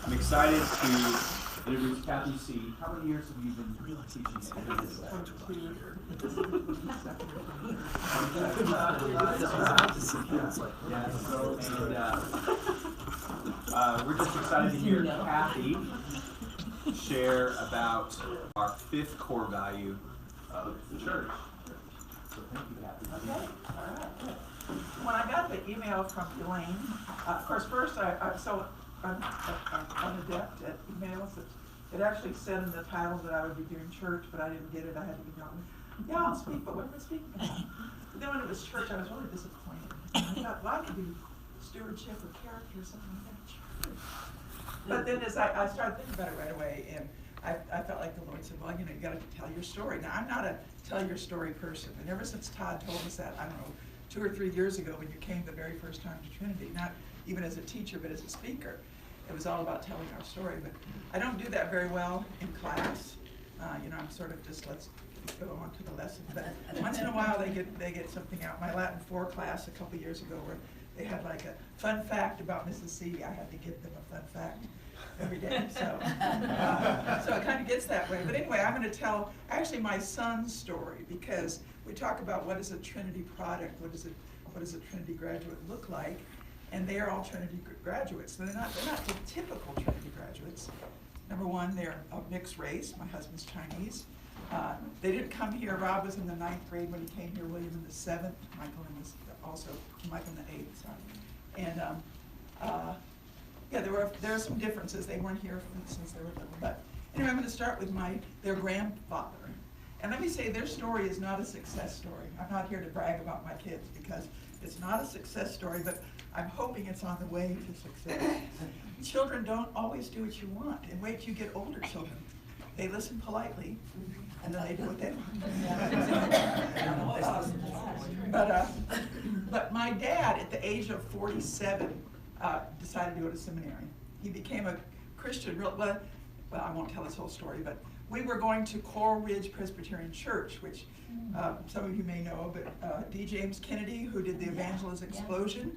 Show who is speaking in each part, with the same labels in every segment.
Speaker 1: I'm excited to introduce Kathy C. How many years have you been teaching? We're just excited to hear Kathy share about our fifth core value of the church. So thank you, Kathy.
Speaker 2: Okay, all right. When I got the email from Elaine, of course, first I'm so unadept at emails. It actually said in the title that I would be doing church, but I didn't get it. I had to email me. Yeah, I'll speak, but what am I speaking about? But then when it was church, I was really disappointed. I thought, well, I could do stewardship or character or something like that. Church. But then as I started thinking about it right away, and I felt like the Lord said, well, you know, you got to tell your story. Now, I'm not a tell your story person, and ever since Todd told us that, I don't know, 2 or 3 years ago when you came the very first time to Trinity, not even as a teacher, but as a speaker, it was all about telling our story. But I don't do that very well in class. You know, I'm sort of just, let's go on to the lesson. But once in a while, they get something out. My Latin 4 class a couple years ago, where they had like a fun fact about Mrs. C. I had to give them a fun fact every day. So it kind of gets that way. But anyway, I'm going to tell actually my son's story, because we talk about what is a Trinity product, what does a Trinity graduate look like, and they are all Trinity graduates. So they're not the typical Trinity graduates. Number one, they're of mixed race. My husband's Chinese. They didn't come here. Rob was in the 9th grade when he came here. William in the 7th. Michael in the 8th. Sorry. And yeah, there are some differences. They weren't here since they were little. But anyway, I'm going to start with their grandfather. And let me say, their story is not a success story. I'm not here to brag about my kids, because it's not a success story, but I'm hoping it's on the way to success. Children don't always do what you want, and wait till you get older children. They listen politely, and then they do what they want. But my dad, at the age of 47, decided to go to seminary. He became a Christian, well, I won't tell his whole story, but we were going to Coral Ridge Presbyterian Church, which some of you may know, but D. James Kennedy, who did the Evangelist Explosion,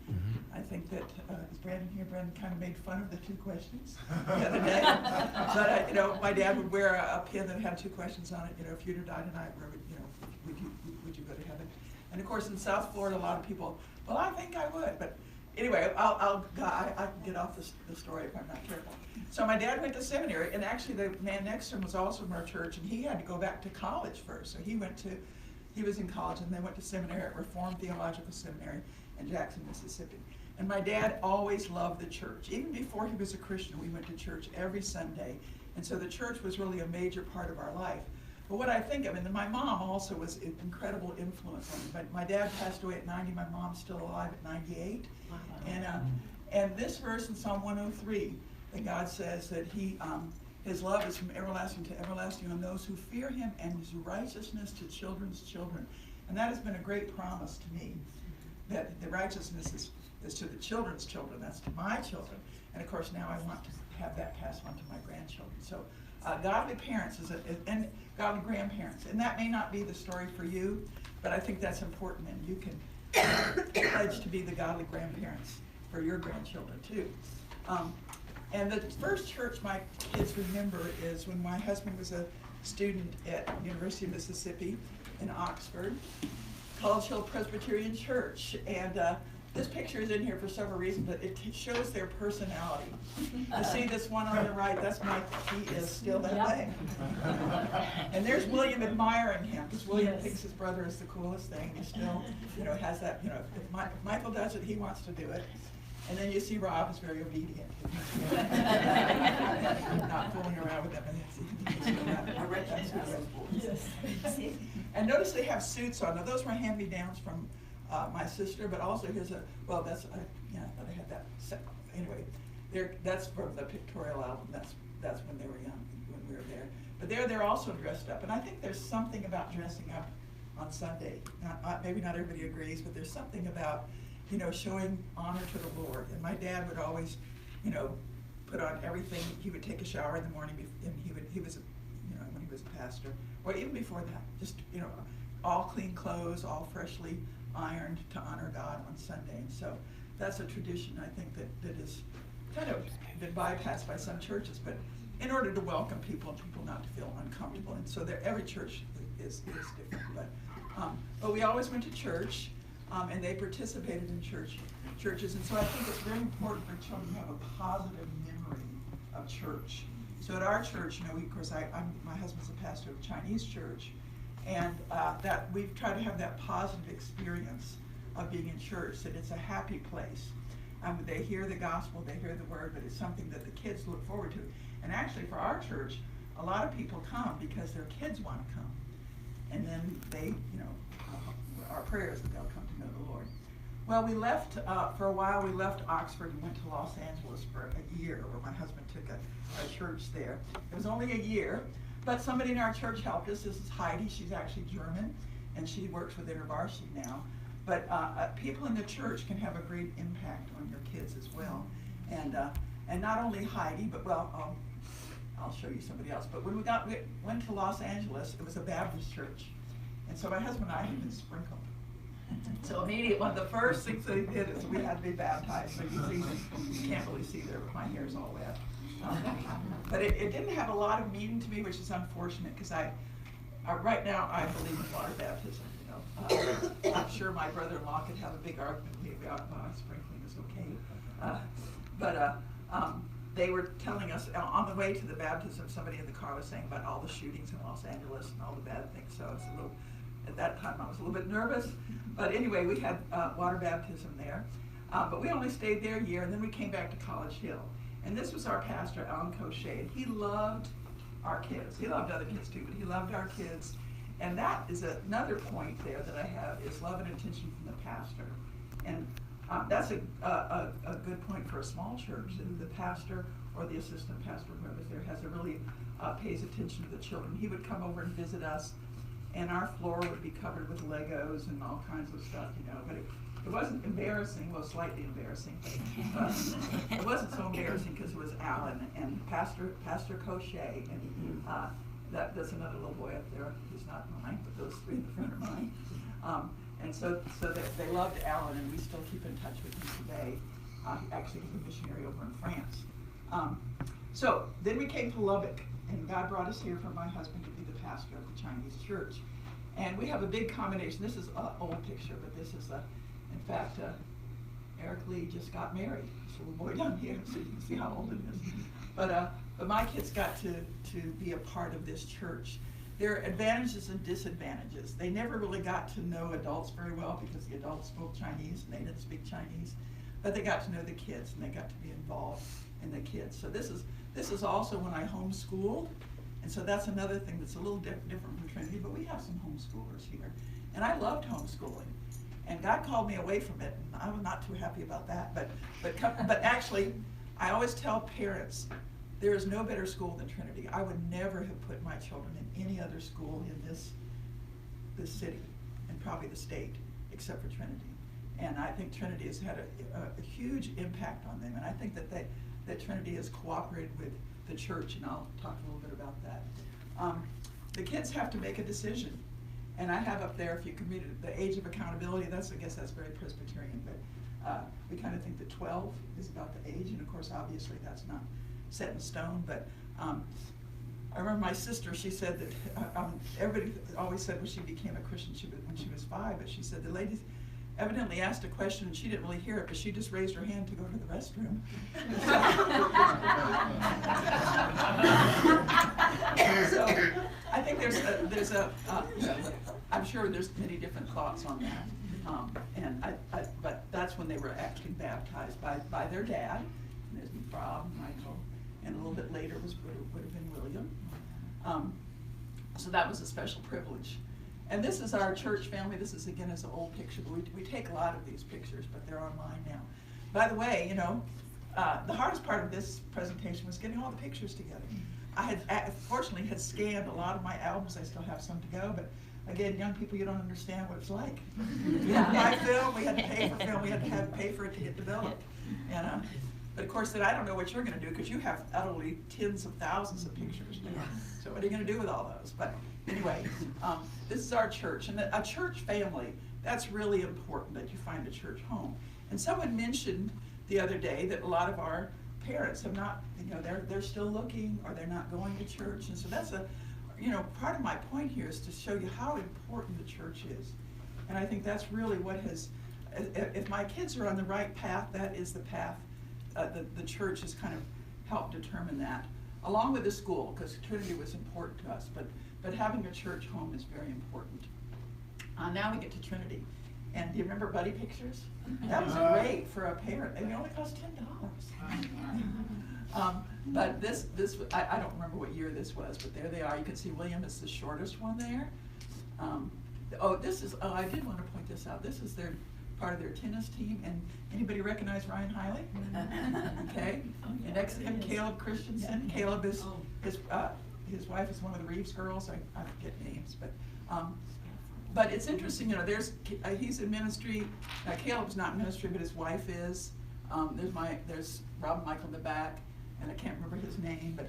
Speaker 2: I think that, is Brandon here? Brandon kind of made fun of the 2 questions the other day. But, you know, my dad would wear a pin that had 2 questions on it. You know, if you'd have died tonight, where would, you know, would you go to heaven? And of course, in South Florida, a lot of people, well, I think I would. But anyway, I can get off the story if I'm not careful. So my dad went to seminary, and actually the man next to him was also from our church, and he had to go back to college first. So he was in college, and they went to seminary at Reformed Theological Seminary in Jackson, Mississippi. And my dad always loved the church. Even before he was a Christian, we went to church every Sunday. And so the church was really a major part of our life. But what I think of, and my mom also was an incredible influence on me. But my dad passed away at 90, my mom's still alive at 98. And this verse in Psalm 103, that God says that his love is from everlasting to everlasting on those who fear him, and his righteousness to children's children. And that has been a great promise to me, that the righteousness is to the children's children, that's to my children. And of course now I want to have that passed on to my grandchildren. So godly parents and godly grandparents. And that may not be the story for you, but I think that's important, and you can pledge to be the godly grandparents for your grandchildren too. And the first church my kids remember is when my husband was a student at University of Mississippi in Oxford, College Hill Presbyterian Church. And this picture is in here for several reasons, but it shows their personality. You see this one on the right, that's Mike. He is still that way. And there's William admiring him, because William thinks his brother is the coolest thing. He still, you know, has that, you know, if Michael does it, he wants to do it. And then you see Rob is very obedient. Not fooling around with them. And notice they have suits on. Now those were hand-me-downs from my sister, but also here's I thought I had that. Anyway, that's from the pictorial album. That's when they were young, when we were there. But they're also dressed up. And I think there's something about dressing up on Sunday. Maybe not everybody agrees, but there's something about, you know, showing honor to the Lord. And my dad would always, you know, put on everything. He would take a shower in the morning, and he was, you know, when he was a pastor, or even before that, just, you know, all clean clothes, all freshly ironed to honor God on Sunday. And so that's a tradition, I think, that is kind of been bypassed by some churches, but in order to welcome people and people not to feel uncomfortable. And so every church is different. But we always went to church, and they participated in churches. And so I think it's very important for children to have a positive memory of church. So at our church, of course, my husband's a pastor of a Chinese church, and that we've tried to have that positive experience of being in church, that it's a happy place. They hear the gospel, they hear the word, but it's something that the kids look forward to. And actually for our church, a lot of people come because their kids want to come. And then they, our prayers that they'll come to know the Lord. Well, we left, for a while, we left Oxford and went to Los Angeles for a year, where my husband took a church there. It was only a year, but somebody in our church helped us. This is Heidi. She's actually German, and she works with InterVarsity now. But people in the church can have a great impact on your kids as well. And not only Heidi, but I'll show you somebody else. But when we went to Los Angeles, it was a Baptist church. And so my husband and I had been sprinkled. So immediately, one of the first things that he did is we had to be baptized. So you can't really see there, but my hair's all wet. But it didn't have a lot of meaning to me, which is unfortunate, because right now I believe in water baptism. I'm sure my brother-in-law could have a big argument with me about sprinkling is okay. But they were telling us on the way to the baptism, somebody in the car was saying about all the shootings in Los Angeles and all the bad things. So I was at that time I was a little bit nervous. But anyway, we had water baptism there. But we only stayed there a year, and then we came back to College Hill. And this was our pastor, Alan Cochet, and he loved our kids. He loved other kids too, but he loved our kids. And that is another point there that I have, is love and attention from the pastor. And that's a good point for a small church. The pastor or the assistant pastor, whoever's there, really pays attention to the children. He would come over and visit us, and our floor would be covered with Legos and all kinds of stuff, But it wasn't embarrassing, well, slightly embarrassing. It wasn't so embarrassing because it was Alan and Pastor Cochet, and that's another little boy up there. He's not mine, but those three in the front are mine. And so they loved Alan, and we still keep in touch with him today. Actually, he's a missionary over in France. So then we came to Lubbock, and God brought us here for my husband to be the pastor of the Chinese church. And we have a big combination. This is an old picture, but this is, in fact, Eric Lee just got married. This little boy down here, so you can see how old it is. But my kids got to be a part of this church. There are advantages and disadvantages. They never really got to know adults very well because the adults spoke Chinese and they didn't speak Chinese. But they got to know the kids, and they got to be involved in the kids. So this is also when I homeschooled. And so that's another thing that's a little different from Trinity, but we have some homeschoolers here. And I loved homeschooling. And God called me away from it, and I was not too happy about that. But actually, I always tell parents, there is no better school than Trinity. I would never have put my children in any other school in this city, and probably the state, except for Trinity. And I think Trinity has had a huge impact on them. And I think that Trinity has cooperated with the church, and I'll talk a little bit about that. The kids have to make a decision. And I have up there, if you can read it, the age of accountability. I guess that's very Presbyterian, but we kind of think that 12 is about the age, and of course, obviously, that's not set in stone. But I remember my sister, she said that everybody always said when she became a Christian when she was 5, but she said the ladies evidently asked a question and she didn't really hear it, but she just raised her hand to go to the restroom. So I think I'm sure there's many different thoughts on that. But that's when they were actually baptized by their dad. And there's Bob, Michael, and a little bit later would have been William. So that was a special privilege. And this is our church family. This is, again, is an old picture, but we take a lot of these pictures, but they're online now. By the way, the hardest part of this presentation was getting all the pictures together. I fortunately had scanned a lot of my albums. I still have some to go, but again, young people, you don't understand what it's like. We had to buy film, we had to pay for film, we had to pay for it to get developed. But of course, then I don't know what you're going to do, because you have utterly tens of thousands of pictures. So what are you going to do with all those? But anyway, this is our church, and a church family, that's really important, that you find a church home. And someone mentioned the other day that a lot of our parents have not, they're still looking, or they're not going to church. And so that's part of my point here is to show you how important the church is. And I think that's really what has, if my kids are on the right path, that is the path. The church has kind of helped determine that, along with the school, because Trinity was important to us, but having a church home is very important. Now we get to Trinity. And do you remember buddy pictures? That was great for a parent. They only cost $10. But this I don't remember what year this was, but there they are. You can see William is the shortest one there. I did want to point this out. This is their part of their tennis team. And anybody recognize Ryan Hiley? Okay. And next to him, Caleb Christensen.
Speaker 3: Yeah.
Speaker 2: Caleb is his wife is one of the Reeves girls. I forget names, but it's interesting. He's in ministry. Caleb's not in ministry, but his wife is. There's Rob Michael in the back, and I can't remember his name, but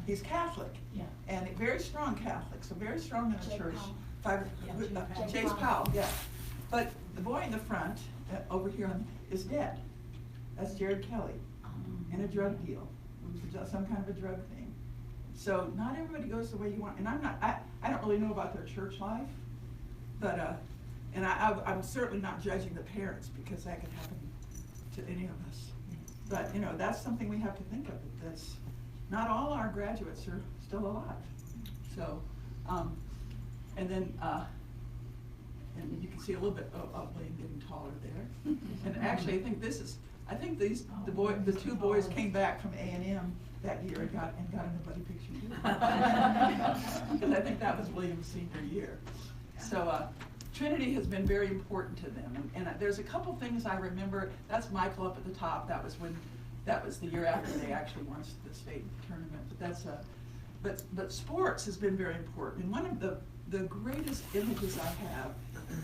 Speaker 2: he's Catholic.
Speaker 3: Yeah.
Speaker 2: And very strong Catholic, so very strong in the
Speaker 3: Jay
Speaker 2: church.
Speaker 3: Powell.
Speaker 2: Chase Powell, yeah. But the boy in the front, over here, is dead. That's Jared Kelly, in a drug deal. It was some kind of a drug thing. So not everybody goes the way you want. And I don't really know about their church life, but I'm certainly not judging the parents, because that could happen to any of us. But that's something we have to think of. That's not all our graduates are still alive. So, and then and you can see a little bit of William getting taller there. And actually, I think the two boys came back from A&M that year and got in a buddy picture too. Because I think that was William's senior year. So Trinity has been very important to them. And there's a couple things I remember. That's Michael up at the top. That was the year after they actually won the state tournament. But but sports has been very important. And one of the greatest images I have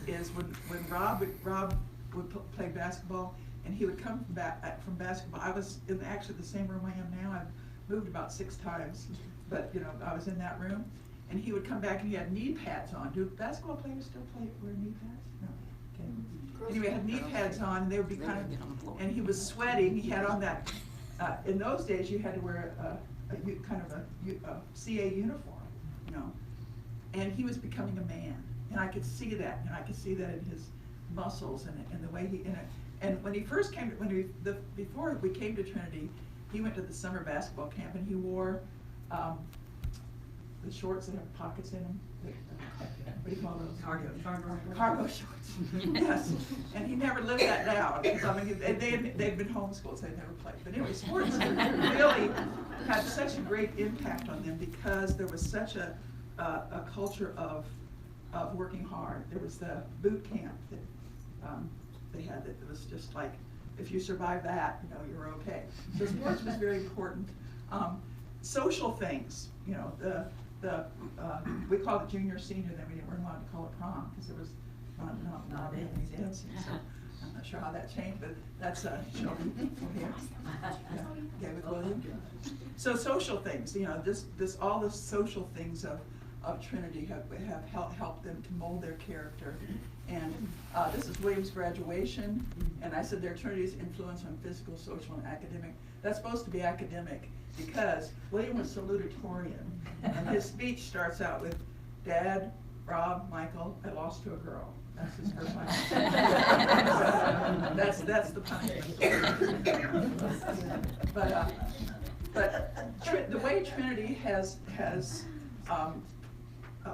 Speaker 2: is when Rob would play basketball, and he would come from basketball. I was in actually the same room I am now. I've moved about 6 times, but I was in that room, and he would come back and he had knee pads on. Do basketball players still wear knee pads? No. Okay. Anyway, he had knee pads on, and they would be and he was sweating. He had on that. In those days, you had to wear a CA uniform, and he was becoming a man, and I could see that, and I could see that in his muscles and the way he and when he first came before we came to Trinity, he went to the summer basketball camp, and he wore the shorts that have pockets in them. What do you call those? Cargo shorts. Yes, and he never lived that down. They'd been homeschooled, so they'd never played. But anyway, sports really had such a great impact on them, because there was such a culture of working hard. There was the boot camp that they had that was just like, if you survive that, you're okay. So sports was very important. Social things, we called it junior, senior, then we weren't allowed to call it prom, because there was not any dancing. So I'm not sure how that changed, but that's Shelby here. Yeah, with William. So social things, all the social things of Trinity have helped them to mold their character. And this is William's graduation, and I said their Trinity's influence on physical, social, and academic. That's supposed to be academic, because William was salutatorian, and his speech starts out with, "Dad, Rob, Michael, I lost to a girl." That's his first line. That's the punishment. But the way Trinity has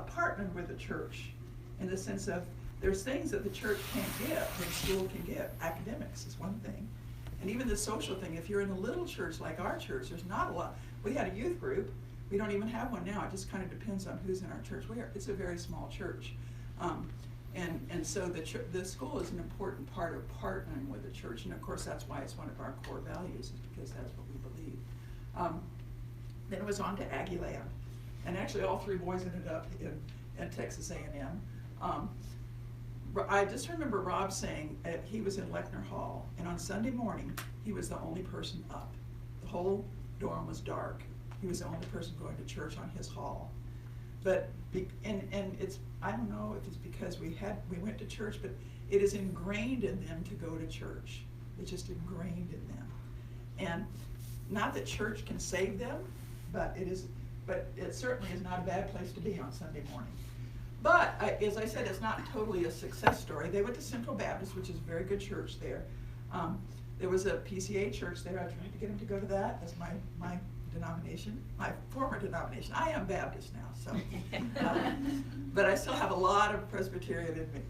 Speaker 2: partnered with the church, in the sense of there's things that the church can't give, that school can give. Academics is one thing. And even the social thing, if you're in a little church like our church, there's not a lot. We had a youth group. We don't even have one now. It just kind of depends on who's in our church. It's a very small church. And so the school is an important part of partnering with the church. And of course, that's why it's one of our core values, is because that's what we believe. Then it was on to Aggieland. And actually, all 3 boys ended up in Texas A&M. I just remember Rob saying he was in Lechner Hall, and on Sunday morning, he was the only person up. The whole dorm was dark. He was the only person going to church on his hall. But, and it's, I don't know if it's because we went to church, but it is ingrained in them to go to church. It's just ingrained in them. not that church can save them, but it certainly is not a bad place to be on Sunday morning. But as I said, it's not totally a success story. They went to Central Baptist, which is a very good church there. There was a PCA church there. I tried to get them to go to that. That's my denomination, my former denomination. I am Baptist now, so. But I still have a lot of Presbyterian in me.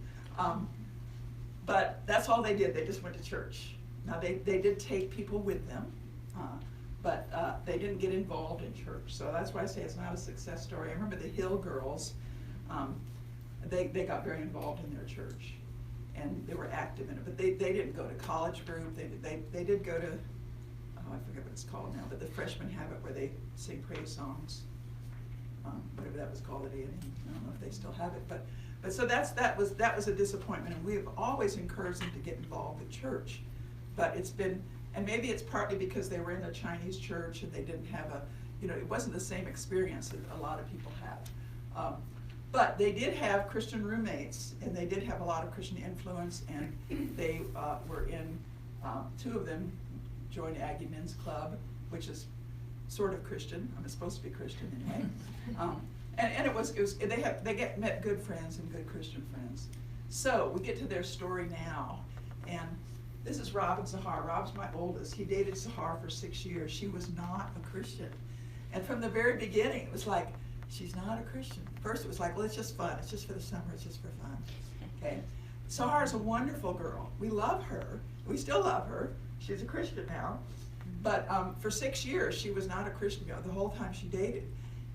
Speaker 2: But that's all they did. They just went to church. Now, they did take people with them, but they didn't get involved in church. So that's why I say it's not a success story. I remember the Hill girls, they got very involved in their church, and they were active in it. But they didn't go to college group. They did go to, I forget what it's called now, but the freshmen have it where they sing praise songs, whatever that was called at A&E. I don't know if they still have it, but so that was a disappointment, and we've always encouraged them to get involved with church. But it's been, and maybe it's partly because they were in a Chinese church and they didn't have it wasn't the same experience that a lot of people have. But they did have Christian roommates, and they did have a lot of Christian influence, and they were in, two of them joined Aggie Men's Club, which is sort of Christian. I mean, it's supposed to be Christian anyway. And it was they met good friends and good Christian friends. So we get to their story now, and this is Rob and Zahar. Rob's my oldest. He dated Zahar for 6 years. She was not a Christian, and from the very beginning, it was like, she's not a Christian. First, it was like, well, it's just fun. It's just for the summer. It's just for fun. Okay. Zahar's a wonderful girl. We love her. We still love her. She's a Christian now, but for 6 years, she was not a Christian girl the whole time she dated.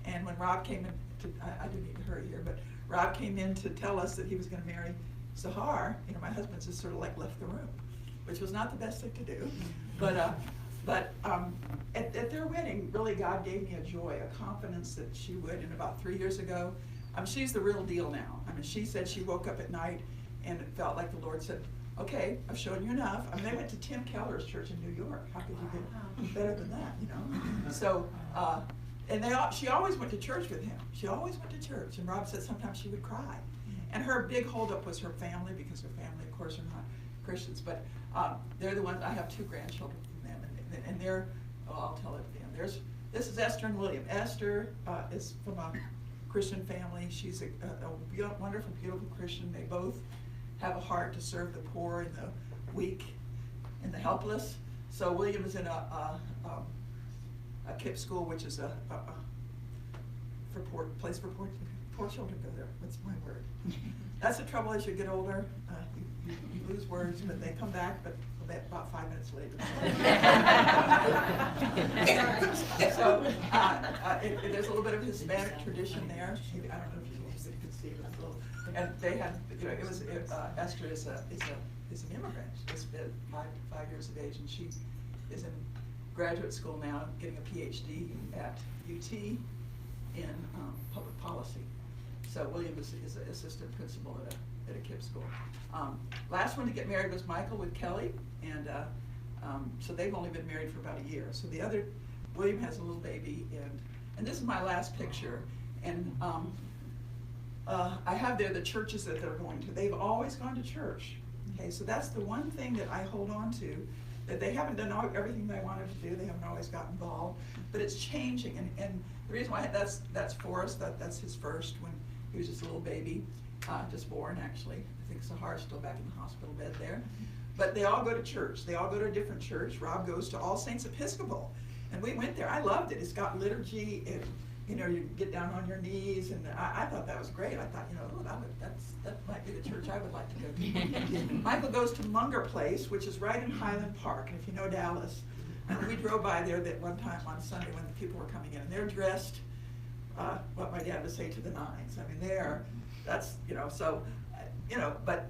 Speaker 2: And when Rob came in, I didn't need to hurry here, but Rob came in to tell us that he was going to marry Zahar. My husband just sort of like left the room, which was not the best thing to do. But at their wedding, really God gave me a joy, a confidence that she would. And about 3 years ago, she's the real deal now. She said she woke up at night and it felt like the Lord said, okay, I've shown you enough. They went to Tim Keller's church in New York. How could you get better than that, So, and she always went to church with him. She always went to church. And Rob said sometimes she would cry. And her big holdup was her family, because her family, of course, are not Christians. But they're the ones, I have 2 grandchildren from them. And they're, I'll tell it at the end. This is Esther and William. Esther is from a Christian family. She's a wonderful, beautiful Christian. They both have a heart to serve the poor and the weak and the helpless. So William is in a KIPP school, which is a place for poor children go there. That's my word. That's the trouble as you get older. You lose words, but they come back, but about 5 minutes later. So there's a little bit of Hispanic tradition there. Maybe, I don't know if you can see it. And they had, Esther is an immigrant. She's been 5 years of age, and she is in graduate school now, getting a PhD at UT in public policy. So William is an assistant principal at a KIPP school. Last one to get married was Michael with Kelly, and so they've only been married for about a year. So William has a little baby, and this is my last picture. And I have there the churches that they're going to. They've always gone to church. Okay, so that's the one thing that I hold on to, that they haven't done everything they wanted to do. They haven't always got involved, but it's changing. And the reason why that's Forrest, that's his first when he was just a little baby, just born actually. I think Sahar's still back in the hospital bed there. But they all go to church. They all go to a different church. Rob goes to All Saints Episcopal, and we went there. I loved it. It's got liturgy, and you get down on your knees, and I thought that was great. I thought, that might be the church I would like to go to. Michael goes to Munger Place, which is right in Highland Park, and if you know Dallas, and we drove by there that one time on Sunday when the people were coming in, and they're dressed, what my dad would say, to the nines. But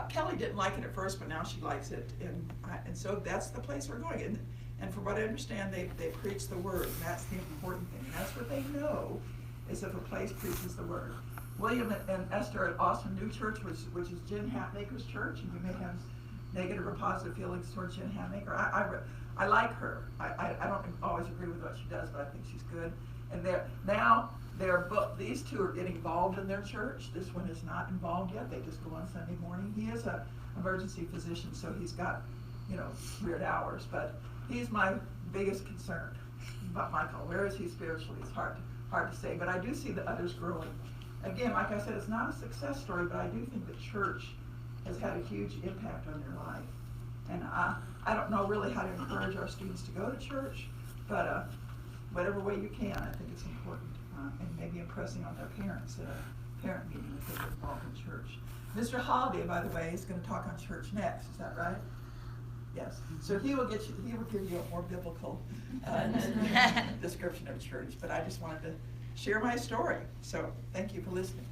Speaker 2: Kelly didn't like it at first, but now she likes it, and so that's the place we're going. And from what I understand, they preach the word, and that's the important thing. And that's what they know, is if a place preaches the word. William and Esther at Austin New Church, which is Jen Hatmaker's church, and you may have negative or positive feelings towards Jen Hatmaker. I like her. I don't always agree with what she does, but I think she's good. And these two are getting involved in their church. This one is not involved yet. They just go on Sunday morning. He is an emergency physician, so he's got, weird hours, but he's my biggest concern about Michael. Where is he spiritually? It's hard to say, but I do see the others growing. Again, like I said, it's not a success story, but I do think the church has had a huge impact on their life. And I don't know really how to encourage our students to go to church, but whatever way you can, I think it's important. And maybe impressing on their parents at a parent meeting if they're involved in church. Mr. Holiday, by the way, is going to talk on church next. Is that right? Yes. So he will give you a more biblical description of church. But I just wanted to share my story. So thank you for listening.